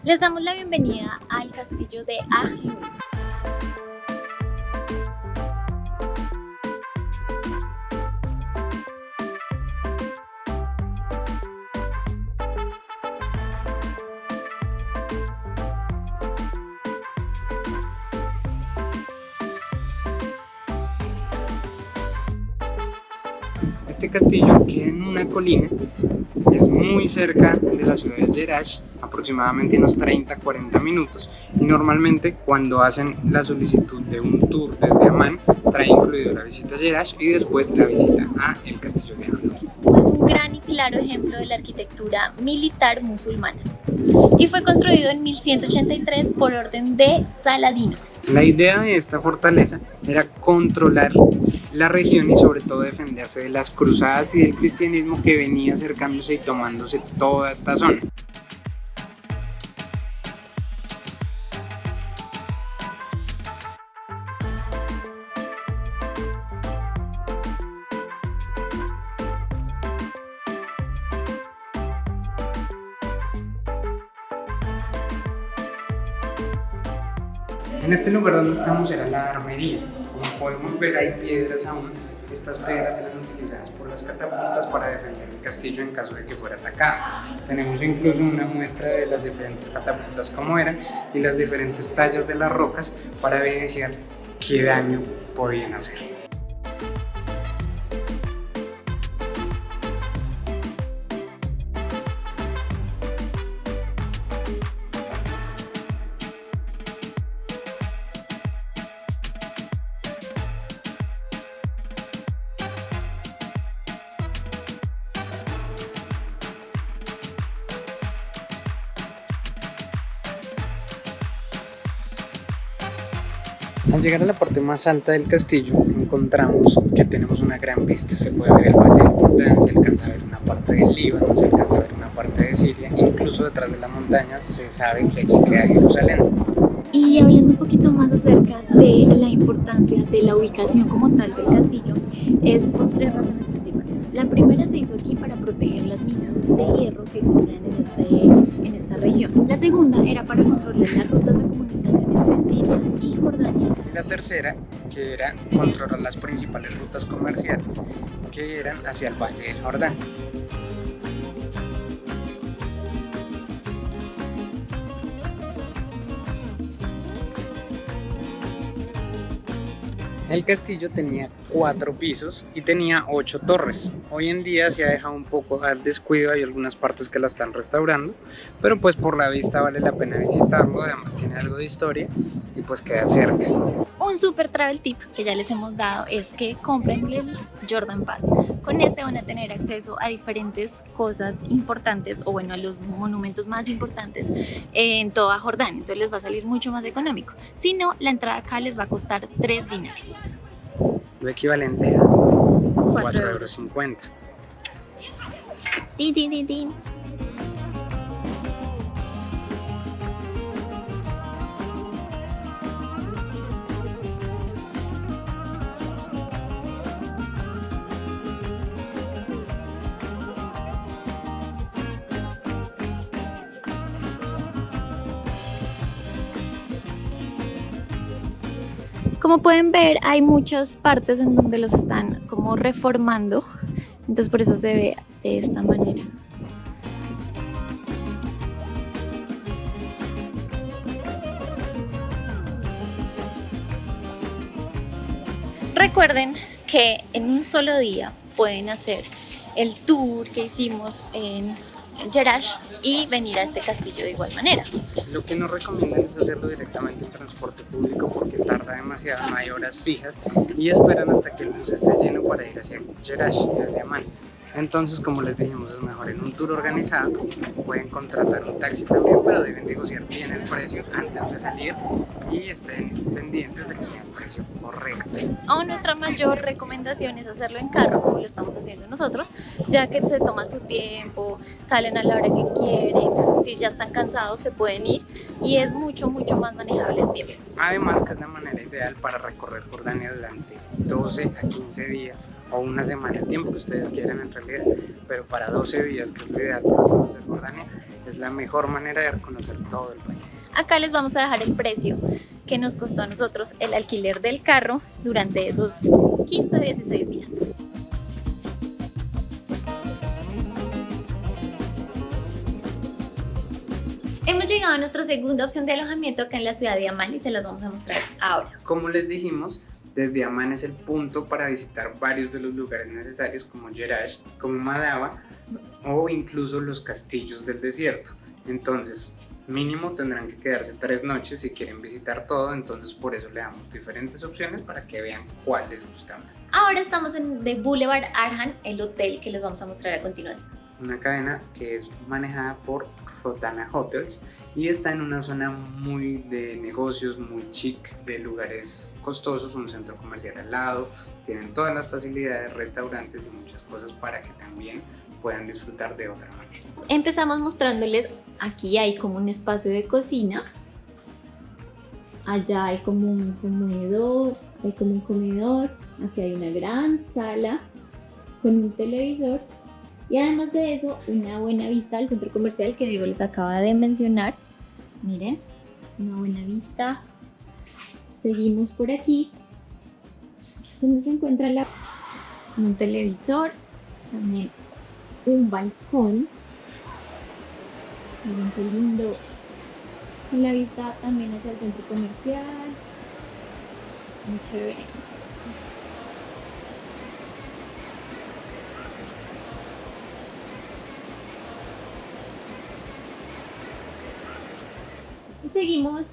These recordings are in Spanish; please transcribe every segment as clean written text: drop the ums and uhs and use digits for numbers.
Les damos la bienvenida al castillo de Ajlun. Este castillo queda en una colina, es muy cerca de la ciudad de Jerash, aproximadamente unos 30-40 minutos, y normalmente cuando hacen la solicitud de un tour desde Amán, trae incluido la visita a Jerash y después la visita a el castillo de Ajlun. Es un gran y claro ejemplo de la arquitectura militar musulmana y fue construido en 1183 por orden de Saladino. La idea de esta fortaleza era controlar la región y sobre todo defenderse de las cruzadas y del cristianismo que venía acercándose y tomándose toda esta zona. En este lugar donde estamos era la armería. Como podemos ver, hay piedras aún. Estas piedras eran utilizadas por las catapultas para defender el castillo en caso de que fuera atacado. Tenemos incluso una muestra de las diferentes catapultas como eran y las diferentes tallas de las rocas para evidenciar qué daño podían hacer. Al llegar a la parte más alta del castillo encontramos que tenemos una gran vista, se puede ver el Valle del Jordán, se alcanza a ver una parte del Líbano, se alcanza a ver una parte de Siria, incluso detrás de la montaña se sabe que allí queda Jerusalén. Y hablando un poquito más acerca de la importancia de la ubicación como tal del castillo, es por tres razones principales. La primera se hizo aquí para proteger las minas de hierro que existían en esta región. La segunda era para controlar las rutas de comunicación entre Siria y Jordania. La tercera, que era controlar las principales rutas comerciales que eran hacia el Valle del Jordán. El castillo tenía 4 pisos y tenía 8 torres. Hoy en día se ha dejado un poco al descuido, hay algunas partes que la están restaurando, pero pues por la vista vale la pena visitarlo, además tiene algo de historia y pues queda cerca. Un super travel tip que ya les hemos dado es que compren el Jordan Pass. Con este van a tener acceso a diferentes cosas importantes o bueno, a los monumentos más importantes en toda Jordania, entonces les va a salir mucho más económico. Si no, la entrada acá les va a costar 3 dinares. Lo equivalente a 4,50 €. Tin, tin, tin, tin. Como pueden ver, hay muchas partes en donde los están como reformando, entonces por eso se ve de esta manera. Recuerden que en un solo día pueden hacer el tour que hicimos en Jerash y venir a este castillo de igual manera. Lo que nos recomiendan es hacerlo directamente en transporte público porque tarda demasiado, no hay horas fijas y esperan hasta que el bus esté lleno para ir hacia Jerash desde Amán. Entonces, como les dijimos, es mejor en un tour organizado, pueden contratar un taxi también, pero deben negociar bien el precio antes de salir y estén pendientes de que sea el precio correcto. O nuestra mayor recomendación es hacerlo en carro, como lo estamos haciendo nosotros, ya que se toma su tiempo, salen a la hora que quieren, si ya están cansados se pueden ir y es mucho más manejable el tiempo. Además que es la manera ideal para recorrer Jordania durante 12 a 15 días o una semana, el tiempo que ustedes quieran entre realidad, pero para 12 días, que es lo ideal para conocer Jordania, es la mejor manera de conocer todo el país. Acá les vamos a dejar el precio que nos costó a nosotros el alquiler del carro durante esos 15 a 16 días. Hemos llegado a nuestra segunda opción de alojamiento acá en la ciudad de Amán y se las vamos a mostrar ahora. Como les dijimos, desde Amán es el punto para visitar varios de los lugares necesarios como Jerash, como Madaba o incluso los castillos del desierto. Entonces, mínimo tendrán que quedarse 3 noches si quieren visitar todo, entonces por eso le damos diferentes opciones para que vean cuál les gusta más. Ahora estamos en The Boulevard Arhan, el hotel que les vamos a mostrar a continuación. Una cadena que es manejada por Rotana Hotels y está en una zona muy de negocios, muy chic, de lugares costosos, un centro comercial al lado, tienen todas las facilidades, restaurantes y muchas cosas para que también puedan disfrutar de otra manera. Empezamos mostrándoles, aquí hay como un espacio de cocina, allá hay como un comedor, aquí hay una gran sala con un televisor y además de eso una buena vista al centro comercial que Diego les acaba de mencionar. Miren, es una buena vista. Seguimos por aquí donde se encuentra un televisor, también un balcón. Miren qué lindo. La vista también hacia el centro comercial. Muy chévere aquí. Y seguimos.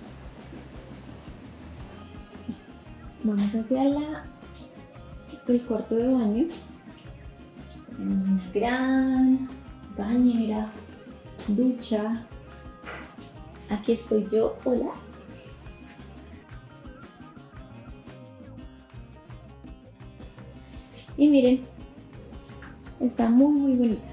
Vamos hacia el cuarto de baño. Tenemos una gran bañera, ducha. Aquí estoy yo, hola. Y miren, está muy bonito.